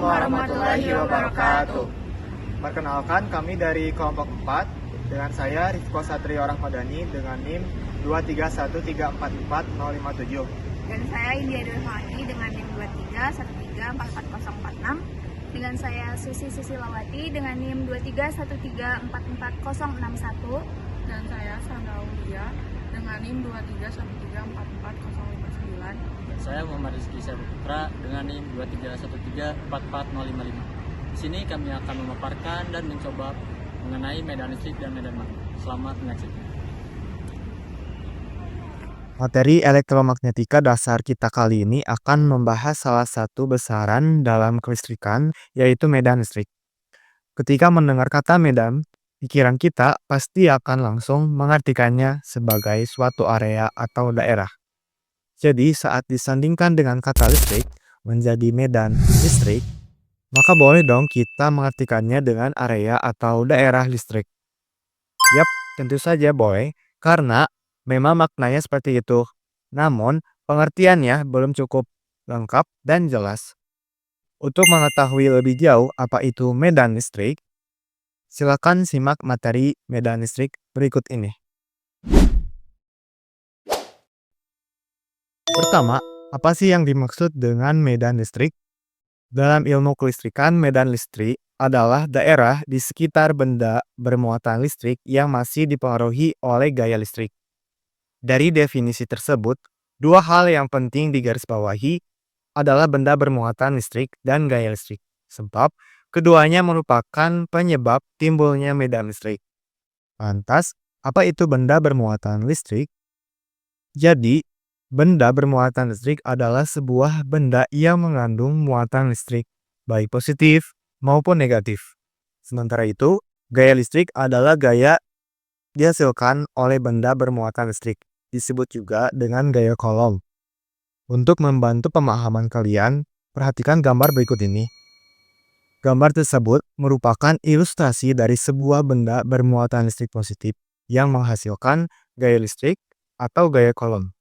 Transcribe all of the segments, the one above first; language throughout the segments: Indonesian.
warahmatullahi wabarakatuh. Perkenalkan, kami dari kelompok 4 dengan saya Rifko Satrio Rahmadani dengan NIM 231344057. Dan saya India Durhani dengan NIM 23134446. Dengan saya Susi Susilawati dengan NIM 2313444061. Dan saya Sandra Aulia dengan NIM 2313444059. Dan saya Muhammad Rizky Saputra dengan NIM 231344055. Di sini kami akan memaparkan dan mencoba mengenai medan listrik dan medan magnet. Selamat menyaksikan. Materi elektromagnetika dasar kita kali ini akan membahas salah satu besaran dalam kelistrikan, yaitu medan listrik. Ketika mendengar kata medan, pikiran kita pasti akan langsung mengartikannya sebagai suatu area atau daerah. Jadi saat disandingkan dengan kata listrik menjadi medan listrik, maka boleh dong kita mengartikannya dengan area atau daerah listrik. Yap, tentu saja boleh, karena memang maknanya seperti itu. Namun, pengertiannya belum cukup lengkap dan jelas. Untuk mengetahui lebih jauh apa itu medan listrik, silakan simak materi medan listrik berikut ini. Pertama, apa sih yang dimaksud dengan medan listrik? Dalam ilmu kelistrikan, medan listrik adalah daerah di sekitar benda bermuatan listrik yang masih dipengaruhi oleh gaya listrik. Dari definisi tersebut, dua hal yang penting digarisbawahi adalah benda bermuatan listrik dan gaya listrik, sebab keduanya merupakan penyebab timbulnya medan listrik. Lantas, apa itu benda bermuatan listrik? Jadi, benda bermuatan listrik adalah sebuah benda yang mengandung muatan listrik, baik positif maupun negatif. Sementara itu, gaya listrik adalah gaya dihasilkan oleh benda bermuatan listrik, disebut juga dengan gaya Coulomb. Untuk membantu pemahaman kalian, perhatikan gambar berikut ini. Gambar tersebut merupakan ilustrasi dari sebuah benda bermuatan listrik positif yang menghasilkan gaya listrik atau gaya Coulomb,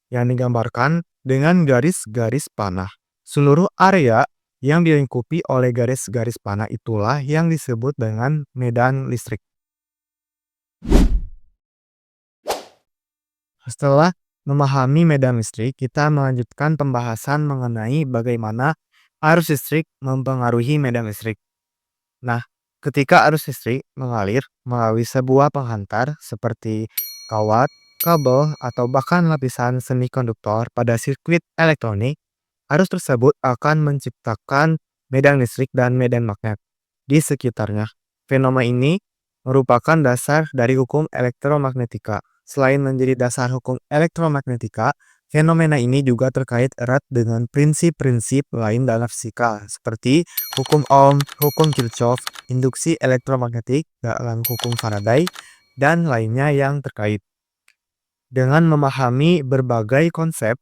yang digambarkan dengan garis-garis panah. Seluruh area yang dilingkupi oleh garis-garis panah itulah yang disebut dengan medan listrik. Setelah memahami medan listrik, kita melanjutkan pembahasan mengenai bagaimana arus listrik mempengaruhi medan listrik. Nah, ketika arus listrik mengalir melalui sebuah penghantar seperti kawat, kabel, atau bahkan lapisan semikonduktor pada sirkuit elektronik, arus tersebut akan menciptakan medan listrik dan medan magnet di sekitarnya. Fenomena ini merupakan dasar dari hukum elektromagnetika. Selain menjadi dasar hukum elektromagnetika, fenomena ini juga terkait erat dengan prinsip-prinsip lain dalam fisika, seperti hukum Ohm, hukum Kirchhoff, induksi elektromagnetik dalam hukum Faraday, dan lainnya yang terkait. Dengan memahami berbagai konsep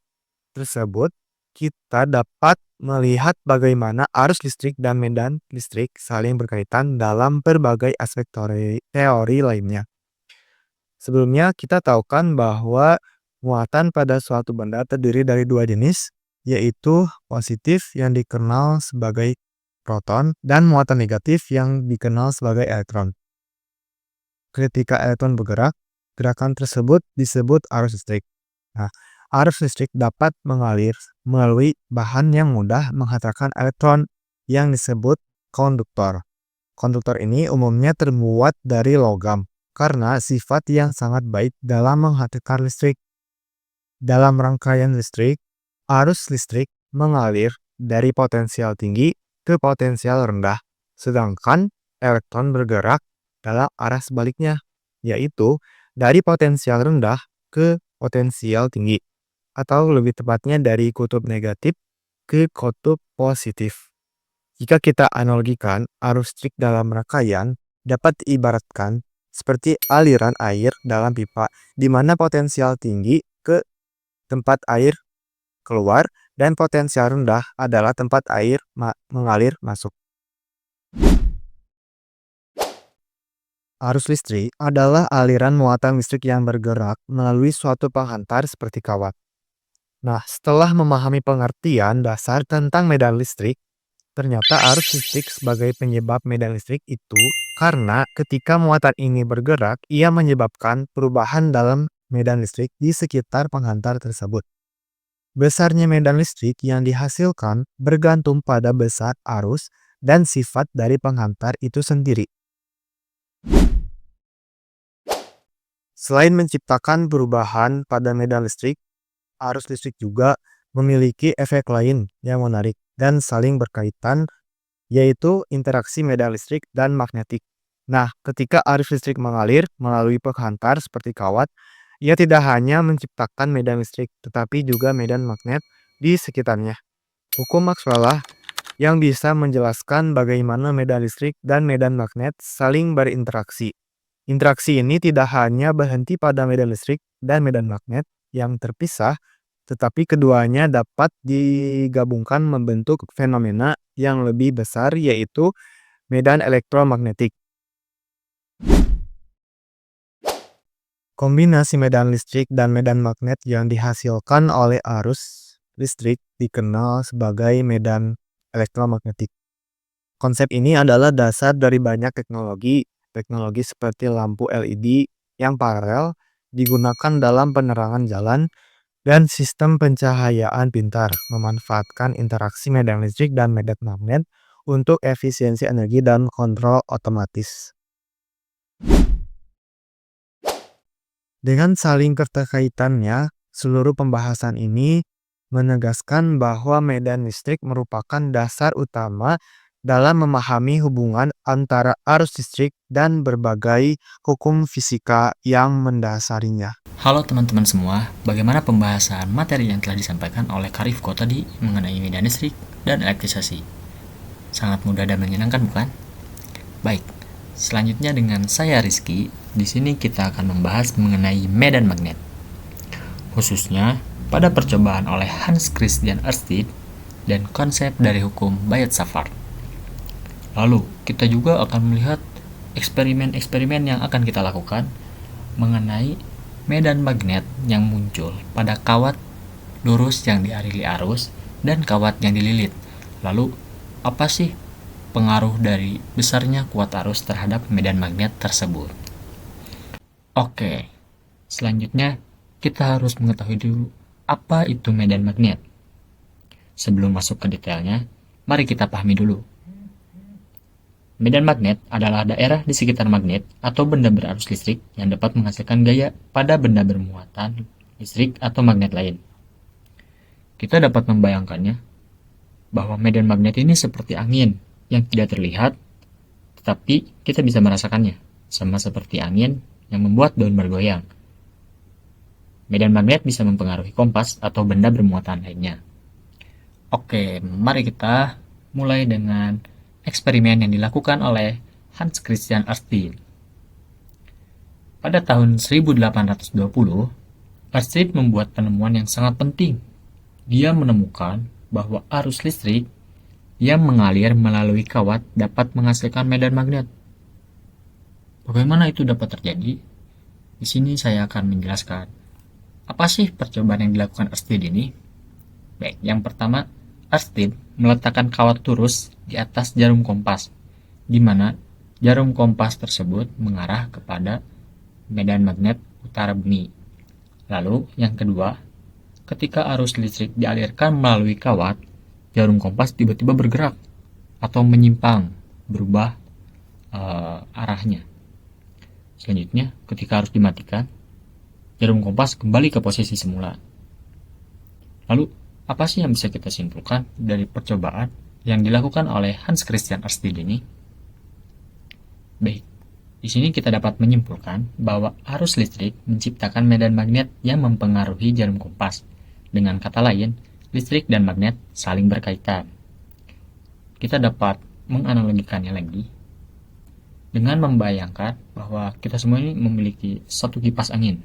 tersebut, kita dapat melihat bagaimana arus listrik dan medan listrik saling berkaitan dalam berbagai aspek teori lainnya. Sebelumnya, kita tahu kan bahwa muatan pada suatu benda terdiri dari dua jenis, yaitu positif yang dikenal sebagai proton dan muatan negatif yang dikenal sebagai elektron. Ketika elektron bergerak, gerakan tersebut disebut arus listrik. Nah, arus listrik dapat mengalir melalui bahan yang mudah menghantarkan elektron yang disebut konduktor. Konduktor ini umumnya terbuat dari logam karena sifat yang sangat baik dalam menghantarkan listrik. Dalam rangkaian listrik, arus listrik mengalir dari potensial tinggi ke potensial rendah, sedangkan elektron bergerak dalam arah sebaliknya, yaitu dari potensial rendah ke potensial tinggi, atau lebih tepatnya dari kutub negatif ke kutub positif. Jika kita analogikan, arus listrik dalam rangkaian dapat diibaratkan seperti aliran air dalam pipa, di mana potensial tinggi ke tempat air keluar dan potensial rendah adalah tempat air mengalir masuk. Arus listrik adalah aliran muatan listrik yang bergerak melalui suatu penghantar seperti kawat. Nah, setelah memahami pengertian dasar tentang medan listrik, Ternyata arus listrik sebagai penyebab medan listrik itu karena ketika muatan ini bergerak, ia menyebabkan perubahan dalam medan listrik di sekitar penghantar tersebut. Besarnya medan listrik yang dihasilkan bergantung pada besar arus dan sifat dari penghantar itu sendiri. Selain menciptakan perubahan pada medan listrik, arus listrik juga memiliki efek lain yang menarik dan saling berkaitan, yaitu interaksi medan listrik dan magnetik. Nah, ketika arus listrik mengalir melalui penghantar seperti kawat, ia tidak hanya menciptakan medan listrik, tetapi juga medan magnet di sekitarnya. Hukum Maxwell lah yang bisa menjelaskan bagaimana medan listrik dan medan magnet saling berinteraksi. Interaksi ini tidak hanya berhenti pada medan listrik dan medan magnet yang terpisah, tetapi keduanya dapat digabungkan membentuk fenomena yang lebih besar, yaitu medan elektromagnetik. Kombinasi medan listrik dan medan magnet yang dihasilkan oleh arus listrik dikenal sebagai medan elektromagnetik. Konsep ini adalah dasar dari banyak teknologi seperti lampu LED yang paralel digunakan dalam penerangan jalan dan sistem pencahayaan pintar memanfaatkan interaksi medan listrik dan medan magnet untuk efisiensi energi dan kontrol otomatis. Dengan saling keterkaitannya, seluruh pembahasan ini menegaskan bahwa medan listrik merupakan dasar utama dalam memahami hubungan antara arus listrik dan berbagai hukum fisika yang mendasarinya. Halo teman-teman semua, bagaimana pembahasan materi yang telah disampaikan oleh Karifko tadi mengenai medan listrik dan elektrisasi? Sangat mudah dan menyenangkan, bukan? Baik, selanjutnya dengan saya Rizky. Di sini kita akan membahas mengenai medan magnet, khususnya pada percobaan oleh Hans Christian Ørsted dan konsep dari hukum Biot-Savart. Lalu, kita juga akan melihat eksperimen-eksperimen yang akan kita lakukan mengenai medan magnet yang muncul pada kawat lurus yang dialiri arus dan kawat yang dililit. Lalu, apa sih pengaruh dari besarnya kuat arus terhadap medan magnet tersebut? Oke, selanjutnya kita harus mengetahui dulu apa itu medan magnet. Sebelum masuk ke detailnya, mari kita pahami dulu. Medan magnet adalah daerah di sekitar magnet atau benda berarus listrik yang dapat menghasilkan gaya pada benda bermuatan listrik atau magnet lain. Kita dapat membayangkannya bahwa medan magnet ini seperti angin yang tidak terlihat, tetapi kita bisa merasakannya, sama seperti angin yang membuat daun bergoyang. Medan magnet bisa mempengaruhi kompas atau benda bermuatan lainnya. Oke, mari kita mulai dengan eksperimen yang dilakukan oleh Hans Christian Ørsted. Pada tahun 1820, Ørsted membuat penemuan yang sangat penting. Dia menemukan bahwa arus listrik yang mengalir melalui kawat dapat menghasilkan medan magnet. Bagaimana itu dapat terjadi? Di sini saya akan menjelaskan. Apa sih percobaan yang dilakukan Ørsted ini? Baik, yang pertama, Ørsted meletakkan kawat lurus di atas jarum kompas, di mana jarum kompas tersebut mengarah kepada medan magnet utara bumi. Lalu, yang kedua, ketika arus listrik dialirkan melalui kawat, jarum kompas tiba-tiba bergerak atau menyimpang, berubah arahnya. Selanjutnya, ketika arus dimatikan, jarum kompas kembali ke posisi semula. Lalu, apa sih yang bisa kita simpulkan dari percobaan yang dilakukan oleh Hans Christian Ørsted ini? Baik, di sini kita dapat menyimpulkan bahwa arus listrik menciptakan medan magnet yang mempengaruhi jarum kompas. Dengan kata lain, listrik dan magnet saling berkaitan. Kita dapat menganalogikannya lagi dengan membayangkan bahwa kita semua ini memiliki satu kipas angin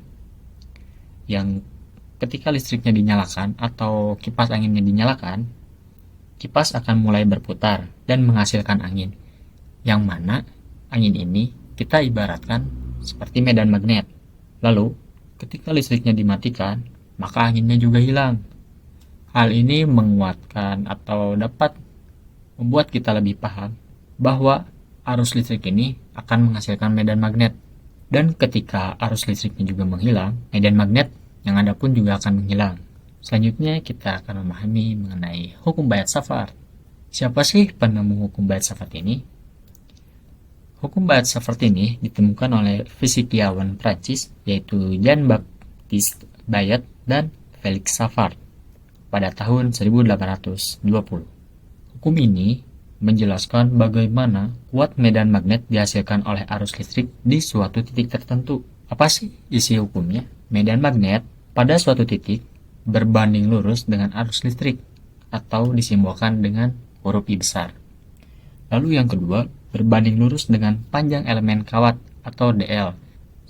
yang ketika listriknya dinyalakan atau kipas anginnya dinyalakan, kipas akan mulai berputar dan menghasilkan angin, yang mana angin ini kita ibaratkan seperti medan magnet. Lalu, ketika listriknya dimatikan, maka anginnya juga hilang. Hal ini menguatkan atau dapat membuat kita lebih paham bahwa arus listrik ini akan menghasilkan medan magnet. Dan ketika arus listriknya juga menghilang, medan magnet yang ada pun juga akan menghilang. Selanjutnya kita akan memahami mengenai hukum Bayes-Savart. Siapa sih penemu hukum Bayes-Savart ini? Hukum Bayes-Savart ini ditemukan oleh fisikawan Prancis yaitu Jean-Baptiste Bayet dan Felix Savart pada tahun 1820. Hukum ini menjelaskan bagaimana kuat medan magnet dihasilkan oleh arus listrik di suatu titik tertentu. Apa sih isi hukumnya? Medan magnet pada suatu titik berbanding lurus dengan arus listrik atau disimbolkan dengan huruf I besar. Lalu yang kedua, berbanding lurus dengan panjang elemen kawat atau DL.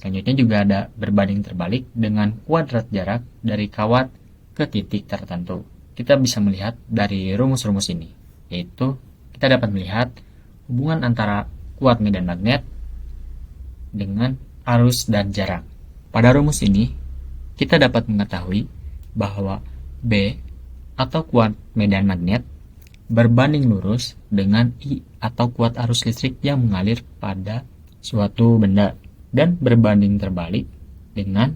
Selanjutnya juga ada berbanding terbalik dengan kuadrat jarak dari kawat ke titik tertentu. Kita bisa melihat dari rumus-rumus ini, yaitu kita dapat melihat hubungan antara kuat medan magnet dengan arus dan jarak. Pada rumus ini, kita dapat mengetahui bahwa B atau kuat medan magnet berbanding lurus dengan I atau kuat arus listrik yang mengalir pada suatu benda dan berbanding terbalik dengan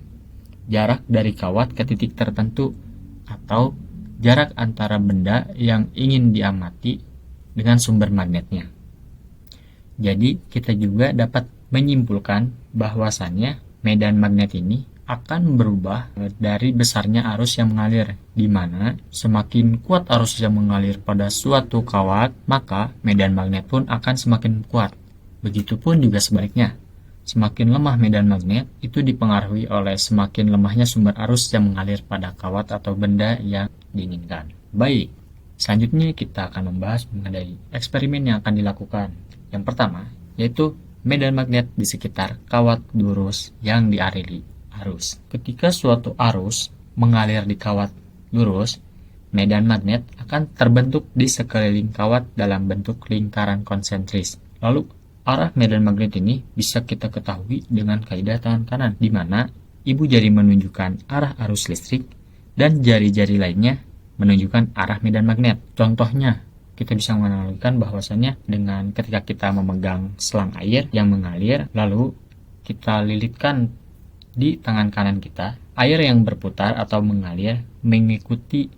jarak dari kawat ke titik tertentu atau jarak antara benda yang ingin diamati dengan sumber magnetnya. Jadi kita juga dapat menyimpulkan bahwasannya medan magnet ini akan berubah dari besarnya arus yang mengalir, di mana semakin kuat arus yang mengalir pada suatu kawat, maka medan magnet pun akan semakin kuat. Begitupun juga sebaliknya, semakin lemah medan magnet itu dipengaruhi oleh semakin lemahnya sumber arus yang mengalir pada kawat atau benda yang diinginkan. Baik, selanjutnya kita akan membahas mengenai eksperimen yang akan dilakukan. Yang pertama, yaitu medan magnet di sekitar kawat lurus yang dialiri arus. Ketika suatu arus mengalir di kawat lurus, medan magnet akan terbentuk di sekeliling kawat dalam bentuk lingkaran konsentris. Lalu, arah medan magnet ini bisa kita ketahui dengan kaidah tangan kanan, di mana ibu jari menunjukkan arah arus listrik dan jari-jari lainnya menunjukkan arah medan magnet. Contohnya, kita bisa menganalogikan bahwasannya dengan ketika kita memegang selang air yang mengalir, lalu kita lilitkan di tangan kanan kita, air yang berputar atau mengalir mengikuti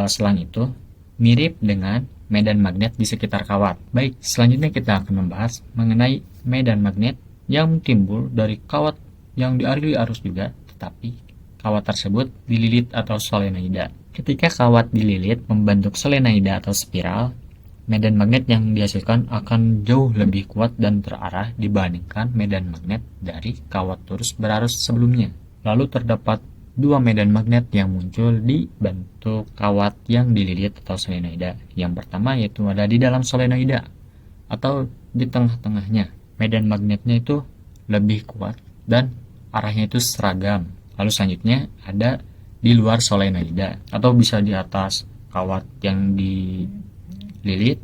selang itu mirip dengan medan magnet di sekitar kawat. Baik, selanjutnya kita akan membahas mengenai medan magnet yang timbul dari kawat yang dialiri arus juga, tetapi kawat tersebut dililit atau solenoida. Ketika kawat dililit membentuk solenoida atau spiral, medan magnet yang dihasilkan akan jauh lebih kuat dan terarah dibandingkan medan magnet dari kawat lurus berarus sebelumnya. Lalu terdapat dua medan magnet yang muncul di bentuk kawat yang dililit atau solenoida. Yang pertama yaitu ada di dalam solenoida atau di tengah-tengahnya. Medan magnetnya itu lebih kuat dan arahnya itu seragam. Lalu selanjutnya ada di luar solenoida atau bisa di atas kawat yang dililit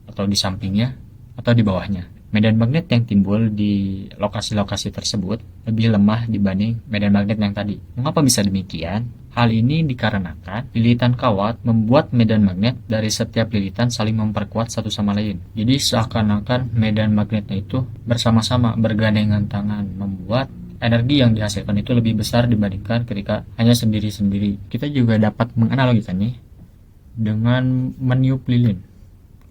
atau di sampingnya atau di bawahnya. Medan magnet yang timbul di lokasi-lokasi tersebut lebih lemah dibanding medan magnet yang tadi. Mengapa bisa demikian? Hal ini dikarenakan lilitan kawat membuat medan magnet dari setiap lilitan saling memperkuat satu sama lain. Jadi seakan-akan medan magnetnya itu bersama-sama bergandengan tangan, membuat energi yang dihasilkan itu lebih besar dibandingkan ketika hanya sendiri-sendiri. Kita juga dapat menganalogikannya dengan meniup lilin.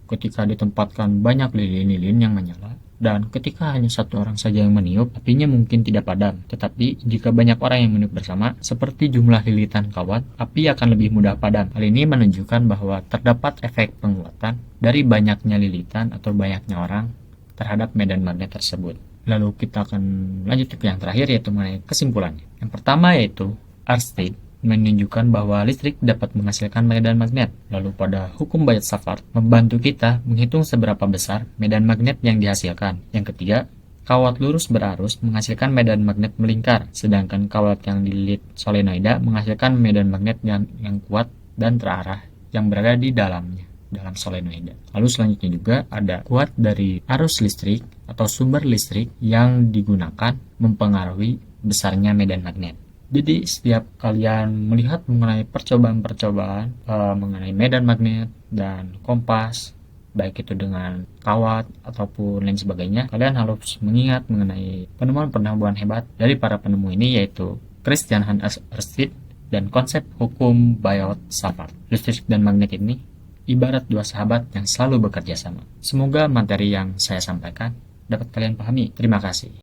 Ketika ditempatkan banyak lilin-lilin yang menyala, dan ketika hanya satu orang saja yang meniup, apinya mungkin tidak padam. Tetapi jika banyak orang yang meniup bersama, seperti jumlah lilitan kawat, api akan lebih mudah padam. Hal ini menunjukkan bahwa terdapat efek penguatan dari banyaknya lilitan atau banyaknya orang terhadap medan magnet tersebut. Lalu kita akan lanjut ke yang terakhir, yaitu mengenai kesimpulannya. Yang pertama yaitu Ørsted menunjukkan bahwa listrik dapat menghasilkan medan magnet. Lalu pada hukum Bayes-Savart membantu kita menghitung seberapa besar medan magnet yang dihasilkan. Yang ketiga, kawat lurus berarus menghasilkan medan magnet melingkar, sedangkan kawat yang dililit solenoida menghasilkan medan magnet yang kuat dan terarah yang berada di dalamnya, dalam solenoida. Lalu selanjutnya juga ada kuat dari arus listrik atau sumber listrik yang digunakan mempengaruhi besarnya medan magnet. Jadi setiap kalian melihat mengenai percobaan-percobaan mengenai medan magnet dan kompas baik itu dengan kawat ataupun lain sebagainya, kalian harus mengingat mengenai penemuan-penemuan hebat dari para penemu ini, yaitu Christian Hans Ørsted dan konsep hukum Biot-Savart. Listrik dan magnet ini ibarat dua sahabat yang selalu bekerja sama. Semoga materi yang saya sampaikan dapat kalian pahami. Terima kasih.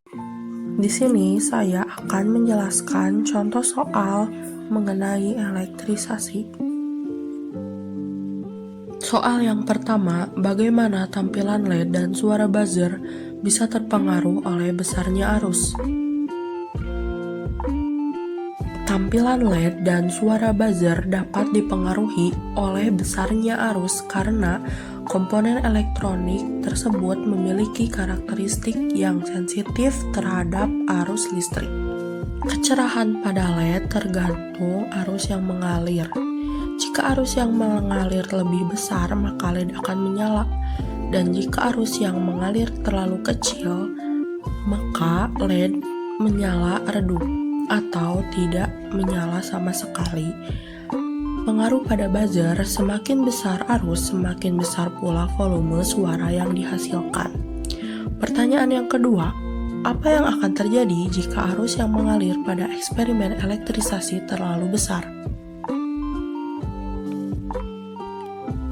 Di sini saya akan menjelaskan contoh soal mengenai elektrisasi. Soal yang pertama, bagaimana tampilan LED dan suara buzzer bisa terpengaruh oleh besarnya arus? Tampilan LED dan suara buzzer dapat dipengaruhi oleh besarnya arus karena komponen elektronik tersebut memiliki karakteristik yang sensitif terhadap arus listrik. Kecerahan pada LED tergantung arus yang mengalir. Jika arus yang mengalir lebih besar, maka LED akan menyala. Dan jika arus yang mengalir terlalu kecil, maka LED menyala redup atau tidak menyala sama sekali. Pengaruh pada buzzer, semakin besar arus, semakin besar pula volume suara yang dihasilkan. Pertanyaan yang kedua, apa yang akan terjadi jika arus yang mengalir pada eksperimen elektrisasi terlalu besar?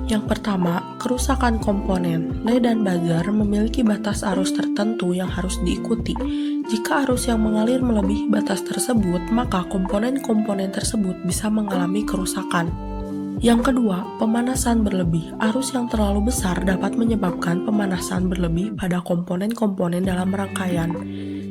Yang pertama, kerusakan komponen. LED dan buzzer memiliki batas arus tertentu yang harus diikuti. Jika arus yang mengalir melebihi batas tersebut, maka komponen-komponen tersebut bisa mengalami kerusakan. Yang kedua, pemanasan berlebih. Arus yang terlalu besar dapat menyebabkan pemanasan berlebih pada komponen-komponen dalam rangkaian.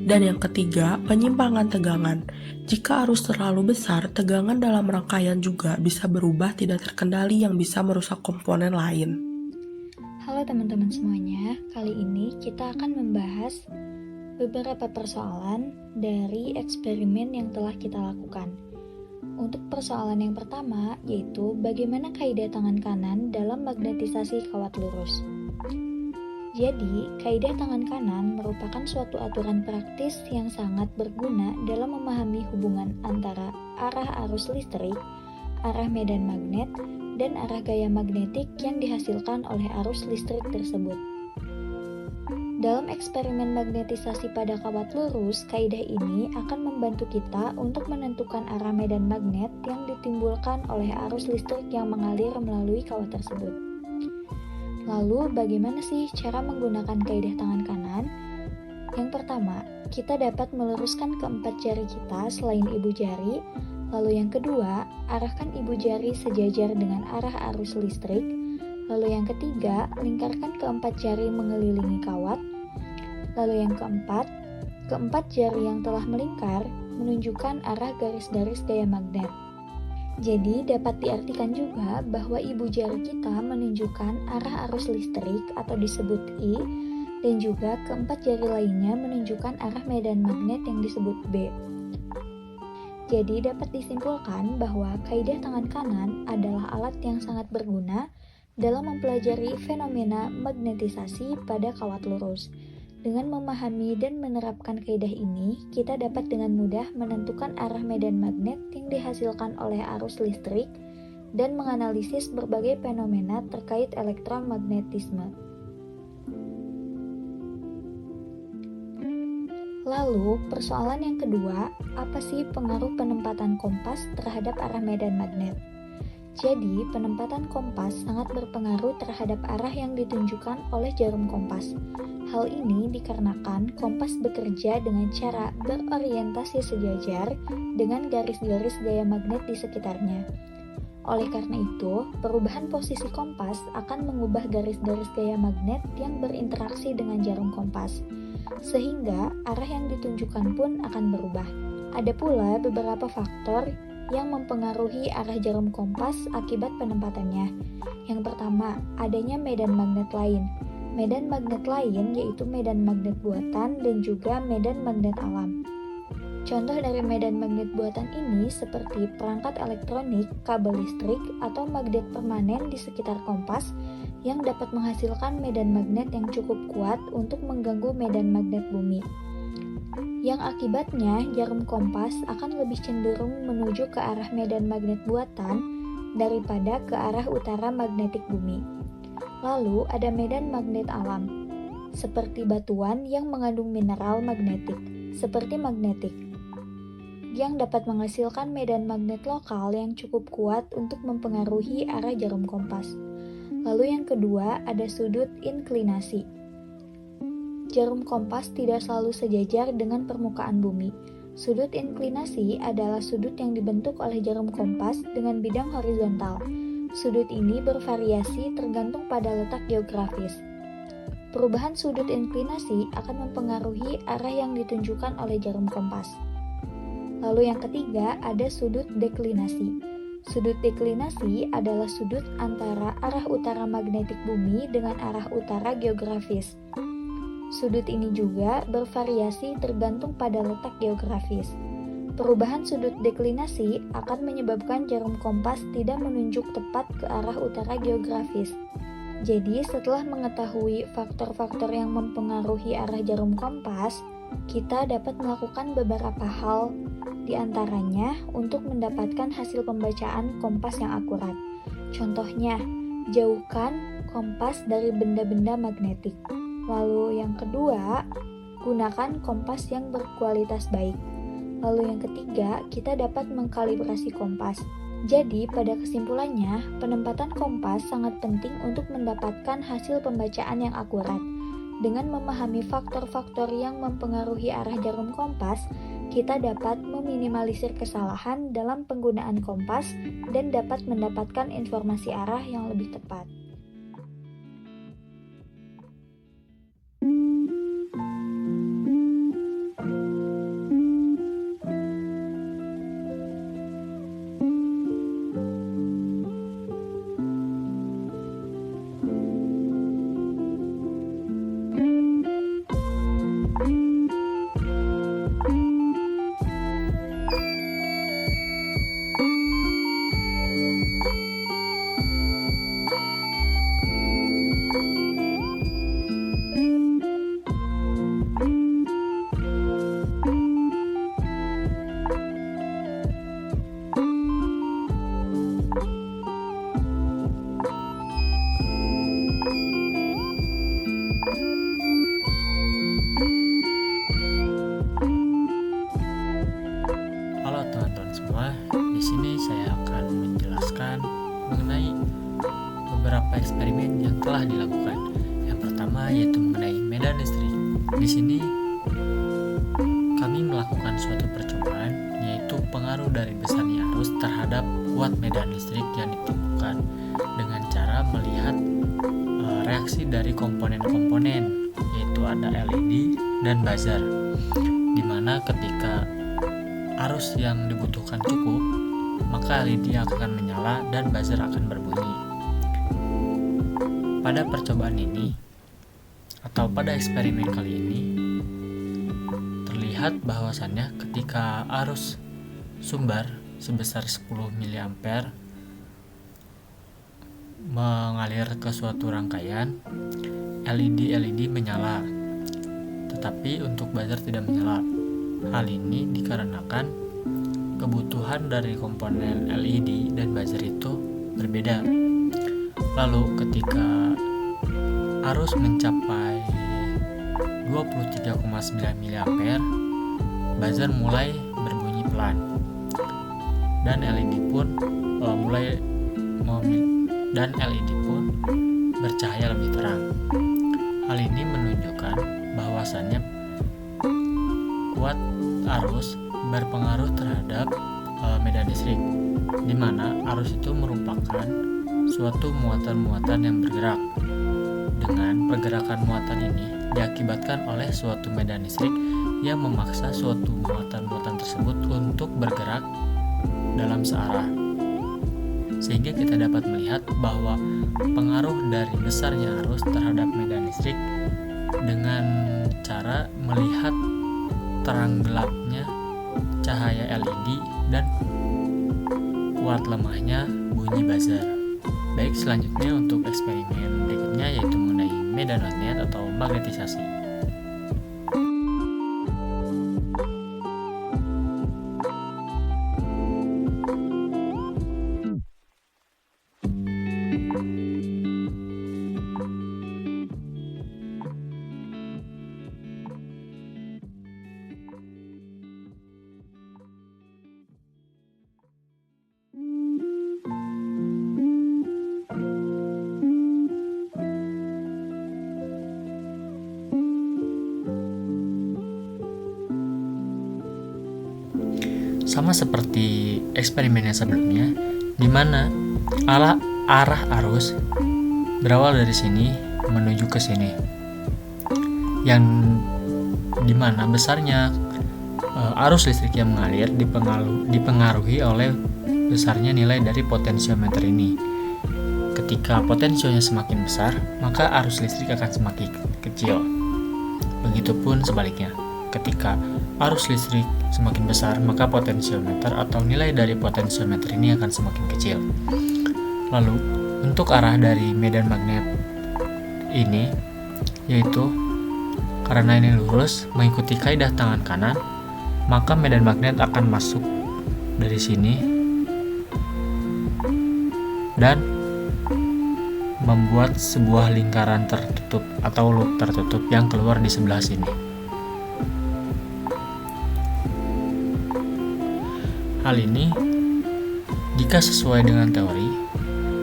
Dan yang ketiga, penyimpangan tegangan. Jika arus terlalu besar, tegangan dalam rangkaian juga bisa berubah tidak terkendali yang bisa merusak komponen lain. Halo teman-teman semuanya, kali ini kita akan membahas beberapa persoalan dari eksperimen yang telah kita lakukan. Untuk persoalan yang pertama, yaitu bagaimana kaidah tangan kanan dalam magnetisasi kawat lurus. Jadi, kaidah tangan kanan merupakan suatu aturan praktis yang sangat berguna dalam memahami hubungan antara arah arus listrik, arah medan magnet, dan arah gaya magnetik yang dihasilkan oleh arus listrik tersebut. Dalam eksperimen magnetisasi pada kawat lurus, kaidah ini akan membantu kita untuk menentukan arah medan magnet yang ditimbulkan oleh arus listrik yang mengalir melalui kawat tersebut. Lalu, bagaimana sih cara menggunakan kaidah tangan kanan? Yang pertama, kita dapat meluruskan keempat jari kita selain ibu jari. Lalu yang kedua, arahkan ibu jari sejajar dengan arah arus listrik. Lalu yang ketiga, lingkarkan keempat jari mengelilingi kawat. Lalu yang keempat jari yang telah melingkar menunjukkan arah garis-garis gaya magnet. Jadi dapat diartikan juga bahwa ibu jari kita menunjukkan arah arus listrik atau disebut I, dan juga keempat jari lainnya menunjukkan arah medan magnet yang disebut B. Jadi dapat disimpulkan bahwa kaidah tangan kanan adalah alat yang sangat berguna dalam mempelajari fenomena magnetisasi pada kawat lurus. Dengan memahami dan menerapkan kaidah ini, kita dapat dengan mudah menentukan arah medan magnet yang dihasilkan oleh arus listrik dan menganalisis berbagai fenomena terkait elektromagnetisme. Lalu, persoalan yang kedua, apa sih pengaruh penempatan kompas terhadap arah medan magnet? Jadi, penempatan kompas sangat berpengaruh terhadap arah yang ditunjukkan oleh jarum kompas. Hal ini dikarenakan kompas bekerja dengan cara berorientasi sejajar dengan garis-garis gaya magnet di sekitarnya. Oleh karena itu, perubahan posisi kompas akan mengubah garis-garis gaya magnet yang berinteraksi dengan jarum kompas, sehingga arah yang ditunjukkan pun akan berubah. Ada pula beberapa faktor yang mempengaruhi arah jarum kompas akibat penempatannya. Yang pertama, adanya medan magnet lain. Medan magnet lain yaitu medan magnet buatan dan juga medan magnet alam. Contoh dari medan magnet buatan ini seperti perangkat elektronik, kabel listrik, atau magnet permanen di sekitar kompas yang dapat menghasilkan medan magnet yang cukup kuat untuk mengganggu medan magnet bumi. Yang akibatnya jarum kompas akan lebih cenderung menuju ke arah medan magnet buatan daripada ke arah utara magnetik bumi. Lalu ada medan magnet alam, seperti batuan yang mengandung mineral magnetik, seperti magnetik, yang dapat menghasilkan medan magnet lokal yang cukup kuat untuk mempengaruhi arah jarum kompas. Lalu yang kedua ada sudut inklinasi. Jarum kompas tidak selalu sejajar dengan permukaan bumi. Sudut inklinasi adalah sudut yang dibentuk oleh jarum kompas dengan bidang horizontal. Sudut ini bervariasi tergantung pada letak geografis. Perubahan sudut inklinasi akan mempengaruhi arah yang ditunjukkan oleh jarum kompas. Lalu yang ketiga ada sudut deklinasi. Sudut deklinasi adalah sudut antara arah utara magnetik bumi dengan arah utara geografis. Sudut ini juga bervariasi tergantung pada letak geografis. Perubahan sudut deklinasi akan menyebabkan jarum kompas tidak menunjuk tepat ke arah utara geografis. Jadi, setelah mengetahui faktor-faktor yang mempengaruhi arah jarum kompas, kita dapat melakukan beberapa hal, di antaranya untuk mendapatkan hasil pembacaan kompas yang akurat. Contohnya, jauhkan kompas dari benda-benda magnetik. Lalu yang kedua, gunakan kompas yang berkualitas baik. Lalu yang ketiga, kita dapat mengkalibrasi kompas. Jadi, pada kesimpulannya, penempatan kompas sangat penting untuk mendapatkan hasil pembacaan yang akurat. Dengan memahami faktor-faktor yang mempengaruhi arah jarum kompas, kita dapat meminimalisir kesalahan dalam penggunaan kompas dan dapat mendapatkan informasi arah yang lebih tepat. Halo teman-teman semua, di sini saya akan menjelaskan mengenai beberapa eksperimen yang telah dilakukan. Yang pertama yaitu mengenai medan listrik. Di sini kami melakukan suatu percobaan, yaitu pengaruh dari besarnya arus terhadap kuat medan listrik yang ditemukan dengan cara melihat reaksi dari komponen-komponen, yaitu ada LED dan buzzer, di mana ketika arus yang dibutuhkan cukup, maka LED akan menyala dan buzzer akan berbunyi. Pada percobaan ini, atau pada eksperimen kali ini, terlihat bahwasannya ketika arus sumber sebesar 10 mA mengalir ke suatu rangkaian, LED menyala, tetapi untuk buzzer tidak menyala. Hal ini dikarenakan kebutuhan dari komponen LED dan buzzer itu berbeda. Lalu ketika arus mencapai 23,9 mA, buzzer mulai berbunyi pelan dan LED pun bercahaya lebih terang. Hal ini menunjukkan bahwasannya kuat arus berpengaruh terhadap medan listrik, di mana arus itu merupakan suatu muatan-muatan yang bergerak. Dengan pergerakan muatan ini diakibatkan oleh suatu medan listrik yang memaksa suatu muatan-muatan tersebut untuk bergerak dalam searah. Sehingga kita dapat melihat bahwa pengaruh dari besarnya arus terhadap medan listrik dengan cara melihat terang gelapnya cahaya LED dan kuat lemahnya bunyi buzzer. Baik, selanjutnya untuk eksperimen berikutnya yaitu mengenai medan magnet atau magnetisasi. sama seperti eksperimen yang sebelumnya, di mana arah arus berawal dari sini menuju ke sini, yang dimana besarnya arus listrik yang mengalir dipengaruhi oleh besarnya nilai dari potensiometer ini. Ketika potensionya semakin besar, maka arus listrik akan semakin kecil. Begitupun sebaliknya, ketika arus listrik semakin besar, maka potensiometer atau nilai dari potensiometer ini akan semakin kecil. Lalu, untuk arah dari medan magnet ini, yaitu karena ini lurus mengikuti kaidah tangan kanan, maka medan magnet akan masuk dari sini dan membuat sebuah lingkaran tertutup atau loop tertutup yang keluar di sebelah sini. Hal ini, jika sesuai dengan teori,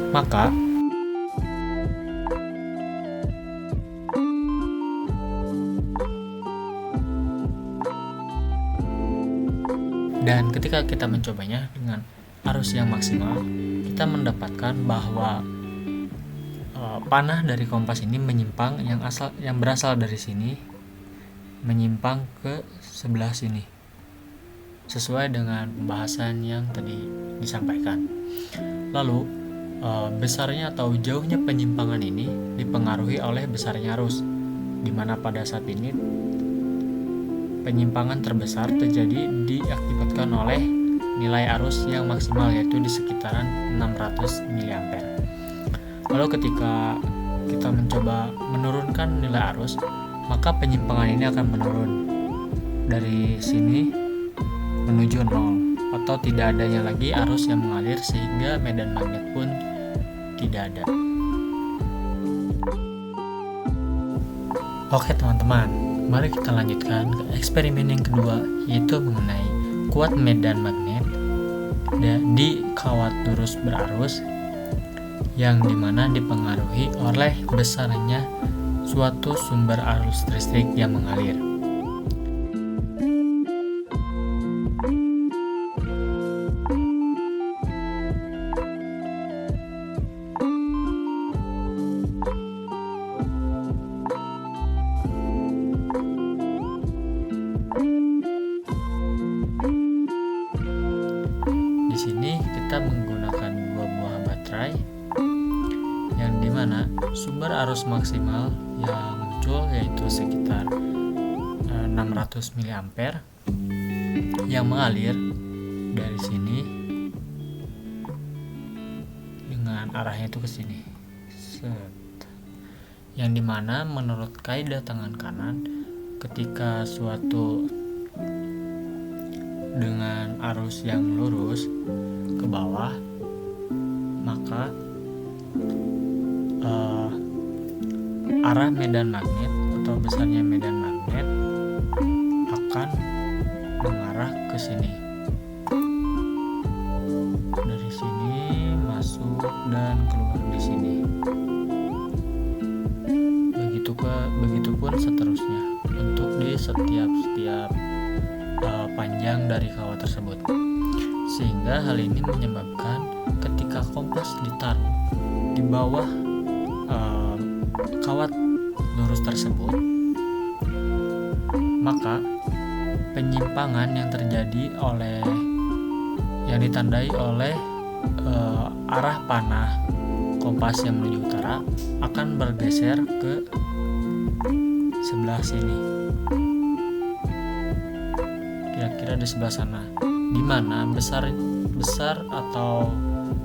maka dan ketika kita mencobanya dengan arus yang maksimal, kita mendapatkan bahwa panah dari kompas ini menyimpang yang berasal dari sini menyimpang ke sebelah sini sesuai dengan pembahasan yang tadi disampaikan. Lalu besarnya atau jauhnya penyimpangan ini dipengaruhi oleh besarnya arus, di mana pada saat ini penyimpangan terbesar terjadi diakibatkan oleh nilai arus yang maksimal, yaitu di sekitaran 600 mA. Lalu ketika kita mencoba menurunkan nilai arus, maka penyimpangan ini akan menurun dari sini menuju 0, atau tidak adanya lagi arus yang mengalir sehingga medan magnet pun tidak ada. Oke teman-teman, mari kita lanjutkan ke eksperimen yang kedua, yaitu mengenai kuat medan magnet di kawat lurus berarus, yang dimana dipengaruhi oleh besarnya suatu sumber arus listrik yang mengalir. Di sini kita menggunakan dua buah baterai, yang dimana sumber arus maksimal yang muncul yaitu sekitar 600 mA yang mengalir dari sini dengan arahnya itu ke sini. Yang dimana menurut kaidah tangan kanan, ketika suatu dengan arus yang lurus ke bawah, maka arah medan magnet atau besarnya medan magnet akan mengarah ke sini. Dari sini masuk dan keluar di sini. Begitupun seterusnya untuk di setiap panjang dari kawat tersebut, sehingga hal ini menyebabkan ketika kompas ditaruh di bawah kawat lurus tersebut, maka penyimpangan yang terjadi yang ditandai oleh arah panah kompas yang menuju utara akan bergeser ke sebelah sini, kira-kira di sebelah sana, di mana besar atau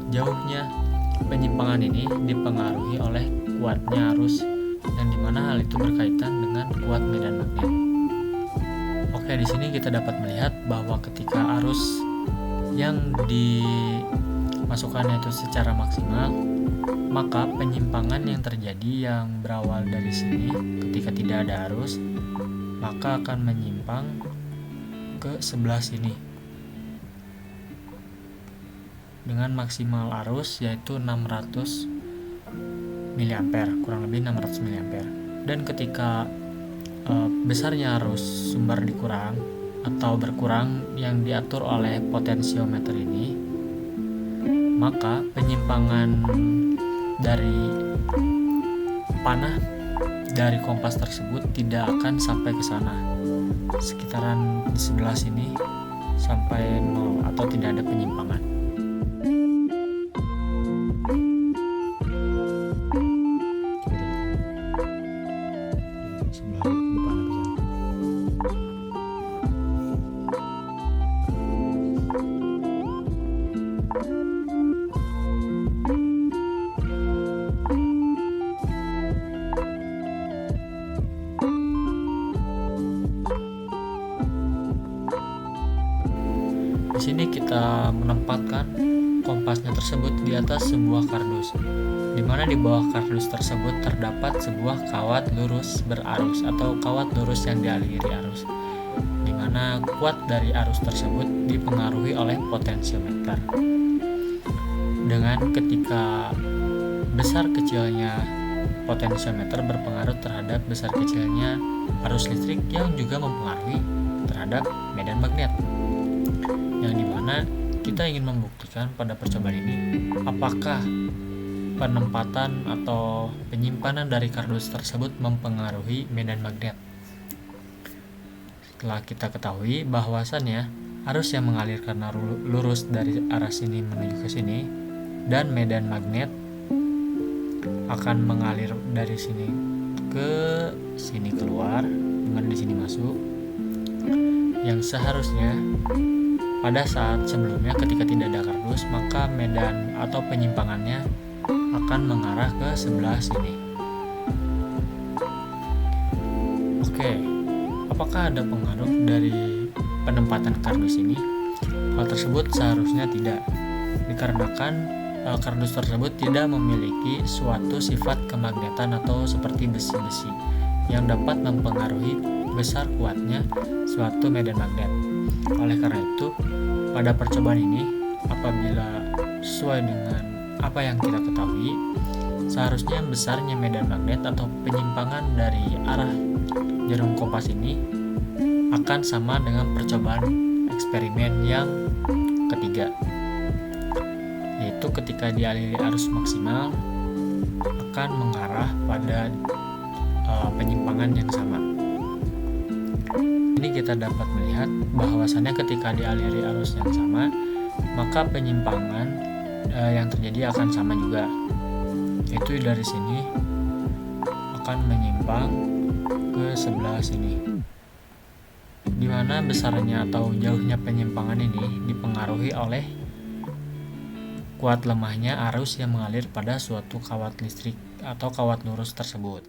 jauhnya penyimpangan ini dipengaruhi oleh kuatnya arus, yang dimana hal itu berkaitan dengan kuat medan magnet. Oke, di sini kita dapat melihat bahwa ketika arus yang dimasukkannya itu secara maksimal, maka penyimpangan yang terjadi yang berawal dari sini ketika tidak ada arus, maka akan menyimpang ke sebelah sini dengan maksimal arus yaitu 600 mA, kurang lebih 600 mA. Dan ketika besarnya arus sumber dikurang, atau berkurang yang diatur oleh potensiometer ini, maka penyimpangan dari panah dari kompas tersebut tidak akan sampai ke sana, sekitaran di sebelah sini sampai 0 atau tidak ada penyimpangan. Sebelah depan bisa. Di sini kita menempatkan kompasnya tersebut di atas sebuah kardus, di mana di bawah kardus tersebut terdapat sebuah kawat lurus berarus atau kawat lurus yang dialiri arus, di mana kuat dari arus tersebut dipengaruhi oleh potensiometer. Dengan ketika besar kecilnya potensiometer berpengaruh terhadap besar kecilnya arus listrik yang juga mempengaruhi terhadap medan magnet, yang dimana kita ingin membuktikan pada percobaan ini apakah penempatan atau penyimpanan dari kardus tersebut mempengaruhi medan magnet. Setelah kita ketahui bahwasannya arus yang mengalir karena lurus dari arah sini menuju ke sini dan medan magnet akan mengalir dari sini ke sini keluar, dimana di sini masuk, yang seharusnya pada saat sebelumnya ketika tidak ada kardus, maka medan atau penyimpangannya akan mengarah ke sebelah sini. Oke, apakah ada pengaruh dari penempatan kardus ini? Hal tersebut seharusnya tidak, dikarenakan kardus tersebut tidak memiliki suatu sifat kemagnetan atau seperti besi-besi yang dapat mempengaruhi besar kuatnya suatu medan magnet. Oleh karena itu, pada percobaan ini, apabila sesuai dengan apa yang kita ketahui, seharusnya besarnya medan magnet atau penyimpangan dari arah jarum kompas ini akan sama dengan percobaan eksperimen yang ketiga, yaitu ketika dialiri arus maksimal akan mengarah pada penyimpangan yang sama. Ini kita dapat melihat bahwasannya ketika dialiri arus yang sama, maka penyimpangan yang terjadi akan sama juga, yaitu dari sini akan menyimpang ke sebelah sini, di mana besarnya atau jauhnya penyimpangan ini dipengaruhi oleh kuat lemahnya arus yang mengalir pada suatu kawat listrik atau kawat lurus tersebut.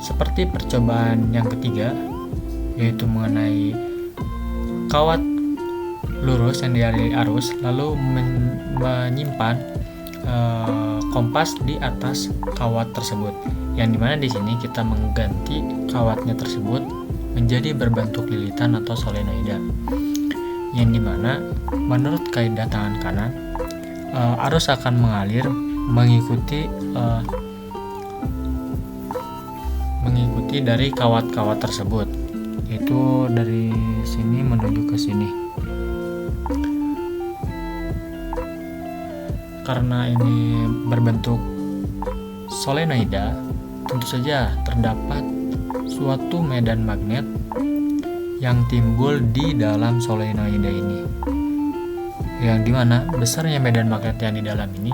Seperti percobaan yang ketiga, yaitu mengenai kawat lurus yang dialiri arus lalu menyimpan kompas di atas kawat tersebut, yang dimana di sini kita mengganti kawatnya tersebut menjadi berbentuk lilitan atau solenoida, yang dimana menurut kaidah tangan kanan arus akan mengalir mengikuti dari kawat-kawat tersebut, yaitu dari sini menuju ke sini. Karena ini berbentuk solenoida, tentu saja terdapat suatu medan magnet yang timbul di dalam solenoida ini, yang dimana besarnya medan magnet yang di dalam ini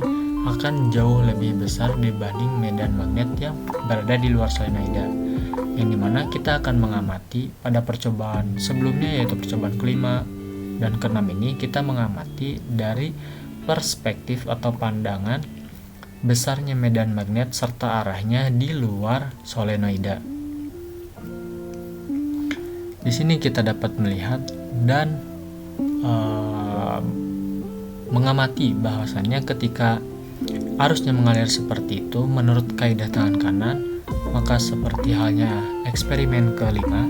akan jauh lebih besar dibanding medan magnet yang berada di luar solenoida, yang dimana kita akan mengamati pada percobaan sebelumnya, yaitu percobaan kelima dan keenam ini kita mengamati dari perspektif atau pandangan besarnya medan magnet serta arahnya di luar solenoida. Di sini kita dapat melihat dan mengamati bahwasannya ketika arusnya mengalir seperti itu menurut kaidah tangan kanan, maka seperti halnya eksperimen kelima,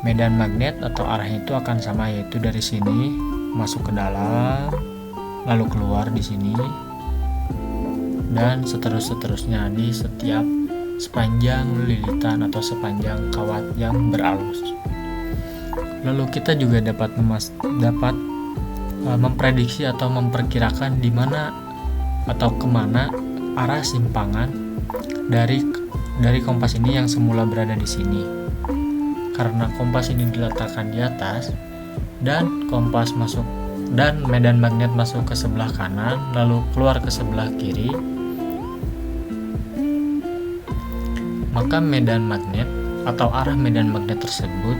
medan magnet atau arahnya itu akan sama, yaitu dari sini masuk ke dalam, lalu keluar di sini, dan seterusnya di setiap sepanjang lilitan atau sepanjang kawat yang berarus. Lalu kita juga dapat memprediksi atau memperkirakan di mana atau kemana arah simpangan dari kompas ini yang semula berada di sini. Karena kompas ini diletakkan di atas dan medan magnet masuk ke sebelah kanan lalu keluar ke sebelah kiri, maka medan magnet atau arah medan magnet tersebut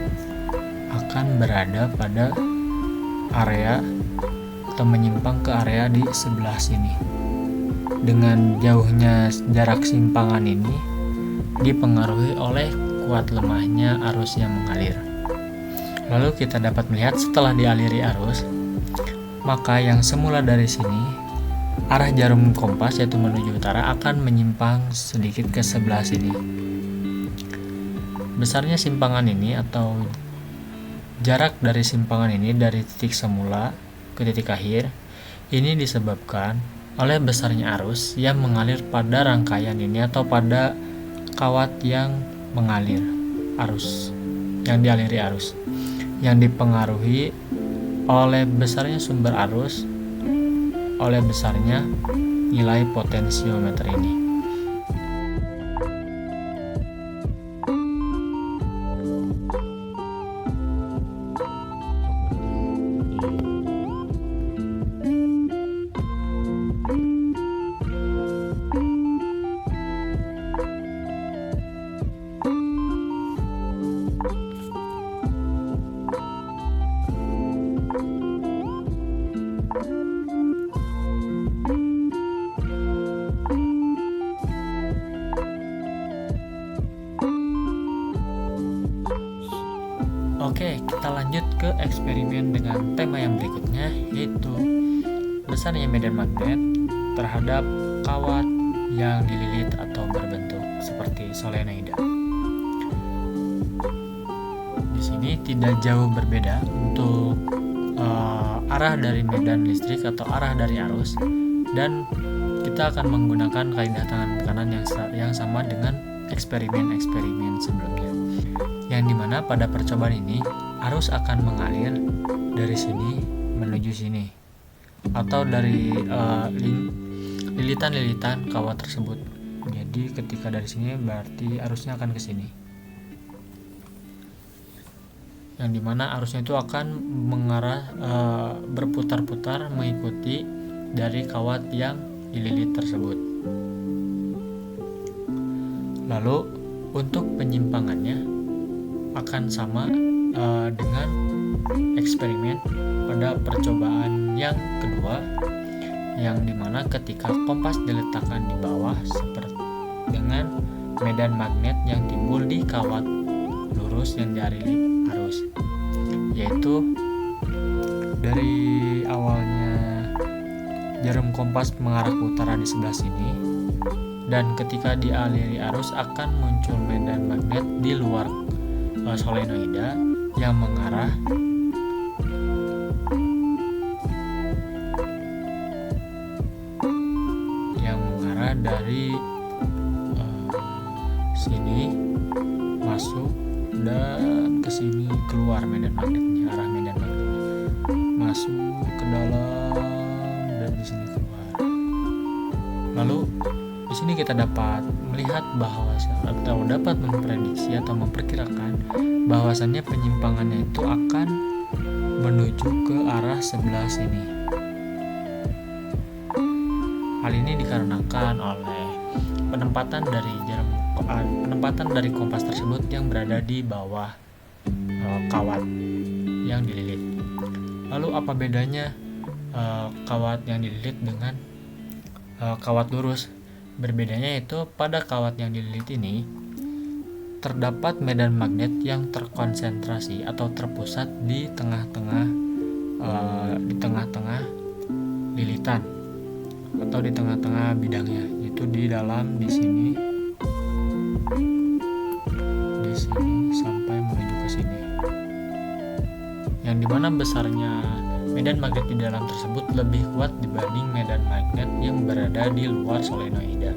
akan berada pada area atau menyimpang ke area di sebelah sini. Dengan jauhnya jarak simpangan ini dipengaruhi oleh kuat lemahnya arus yang mengalir. Lalu kita dapat melihat setelah dialiri arus, maka yang semula dari sini arah jarum kompas yaitu menuju utara akan menyimpang sedikit ke sebelah sini. Besarnya simpangan ini atau jarak dari simpangan ini dari titik semula ke titik akhir ini disebabkan oleh besarnya arus yang mengalir pada rangkaian ini atau pada kawat yang mengalir arus, yang dialiri arus, yang dipengaruhi oleh besarnya sumber arus, oleh besarnya nilai potensiometer ini. Oke, kita lanjut ke eksperimen dengan tema yang berikutnya, yaitu besarnya medan magnet terhadap kawat yang dililit atau berbentuk seperti solenoida. Di sini tidak jauh berbeda untuk arah dari medan listrik atau arah dari arus, dan kita akan menggunakan kaidah tangan kanan yang sama dengan eksperimen-eksperimen sebelumnya, yang dimana pada percobaan ini arus akan mengalir dari sini menuju sini atau dari lilitan-lilitan kawat tersebut. Jadi ketika dari sini berarti arusnya akan ke sini, yang dimana arusnya itu akan mengarah berputar-putar mengikuti dari kawat yang dililit tersebut. Lalu untuk penyimpangannya akan sama dengan eksperimen pada percobaan yang kedua, yang dimana ketika kompas diletakkan di bawah seperti dengan medan magnet yang timbul di kawat lurus yang dialiri arus, yaitu dari awalnya jarum kompas mengarah ke utara di sebelah sini, dan ketika dialiri arus akan muncul medan magnet di luar solenoida yang mengarah dari sini masuk dan ke sini keluar medan magnetnya, arah medan magnetnya masuk ke dalam dan di sini keluar. Lalu di sini kita dapat melihat atau dapat memprediksi atau memperkirakan bahwasannya penyimpangannya itu akan menuju ke arah sebelah sini. Hal ini dikarenakan oleh penempatan dari kompas tersebut yang berada di bawah kawat yang dililit. Lalu apa bedanya kawat yang dililit dengan kawat lurus? Berbedanya itu pada kawat yang dililit ini terdapat medan magnet yang terkonsentrasi atau terpusat di tengah-tengah lilitan atau di tengah-tengah bidangnya, yaitu di sini sampai menuju ke sini, yang dimana besarnya medan magnet di dalam tersebut lebih kuat dibanding medan magnet yang berada di luar solenoida.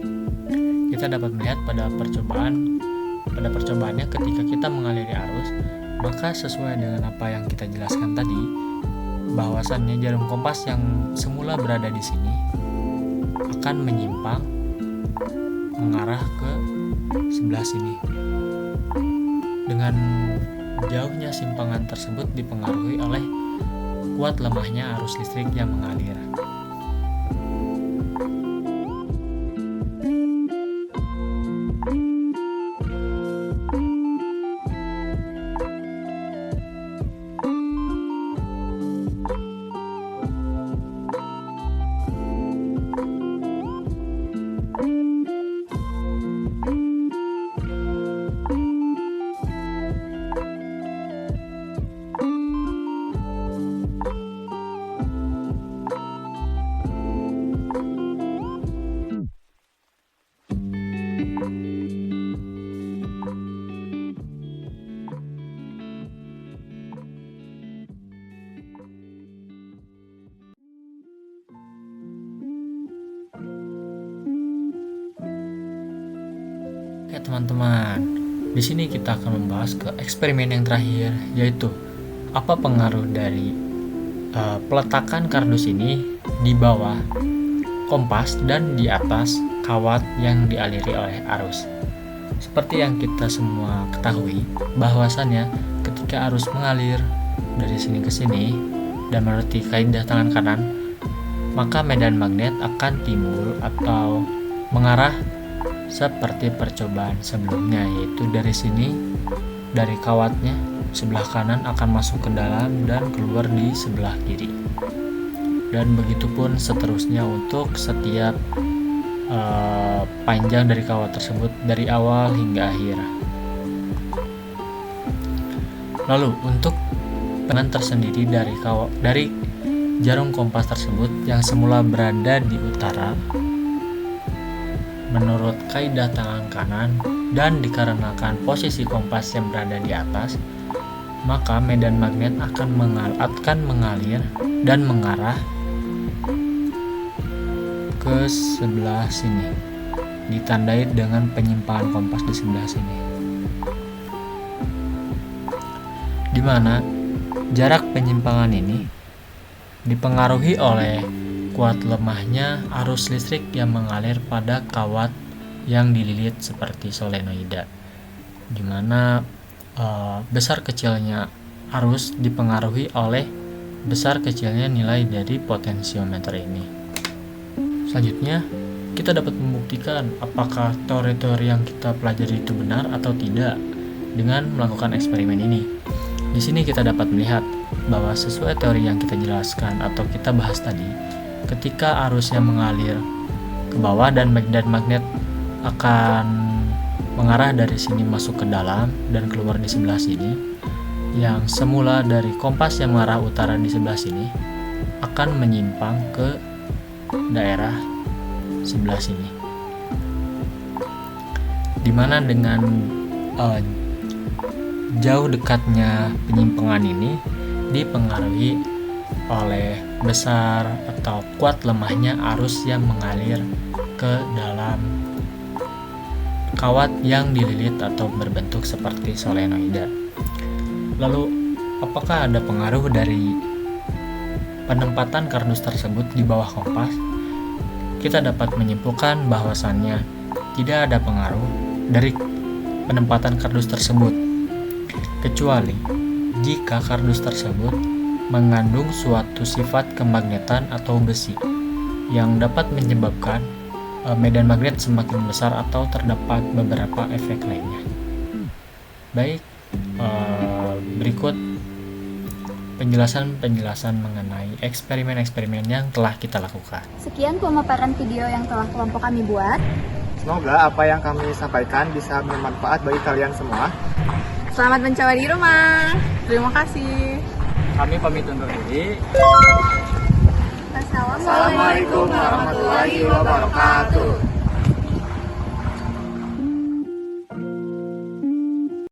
Kita dapat melihat pada percobaannya ketika kita mengaliri arus, maka sesuai dengan apa yang kita jelaskan tadi, bahwasannya jarum kompas yang semula berada di sini akan menyimpang mengarah ke sebelah sini. Dengan jauhnya simpangan tersebut dipengaruhi oleh kuat lemahnya arus listrik yang mengalir. Oke teman-teman, di sini kita akan membahas ke eksperimen yang terakhir, yaitu apa pengaruh dari peletakan kardus ini di bawah kompas dan di atas kawat yang dialiri oleh arus. Seperti yang kita semua ketahui, bahwasannya ketika arus mengalir dari sini ke sini dan menuruti kaidah tangan kanan, maka medan magnet akan timbul atau mengarah seperti percobaan sebelumnya, yaitu dari sini, dari kawatnya sebelah kanan akan masuk ke dalam dan keluar di sebelah kiri, dan begitupun seterusnya untuk setiap panjang dari kawat tersebut dari awal hingga akhir. Lalu untuk pengen tersendiri dari jarum kompas tersebut yang semula berada di utara menurut kaidah tangan kanan, dan dikarenakan posisi kompas yang berada di atas, maka medan magnet akan mengalir dan mengarah ke sebelah sini, ditandai dengan penyimpangan kompas di sebelah sini, di mana jarak penyimpangan ini dipengaruhi oleh kuat lemahnya arus listrik yang mengalir pada kawat yang dililit seperti solenoida, di mana besar kecilnya arus dipengaruhi oleh besar kecilnya nilai dari potensiometer ini. Selanjutnya, kita dapat membuktikan apakah teori-teori yang kita pelajari itu benar atau tidak dengan melakukan eksperimen ini. Di sini kita dapat melihat bahwa sesuai teori yang kita jelaskan atau kita bahas tadi, ketika arusnya mengalir ke bawah dan medan magnet akan mengarah dari sini masuk ke dalam dan keluar di sebelah sini, yang semula dari kompas yang mengarah utara di sebelah sini akan menyimpang ke daerah sebelah sini, dimana dengan jauh dekatnya penyimpangan ini dipengaruhi oleh besar atau kuat lemahnya arus yang mengalir ke dalam kawat yang dililit atau berbentuk seperti solenoida. Lalu, apakah ada pengaruh dari penempatan kardus tersebut di bawah kompas? Kita dapat menyimpulkan bahwasannya tidak ada pengaruh dari penempatan kardus tersebut, kecuali jika kardus tersebut mengandung suatu sifat kemagnetan atau besi yang dapat menyebabkan medan magnet semakin besar atau terdapat beberapa efek lainnya. Baik, berikut penjelasan mengenai eksperimen-eksperimen yang telah kita lakukan. Sekian pemaparan video yang telah kelompok kami buat. Semoga apa yang kami sampaikan bisa bermanfaat bagi kalian semua. Selamat mencoba di rumah. Terima kasih. Kami pamit undur diri. Assalamualaikum warahmatullahi wabarakatuh.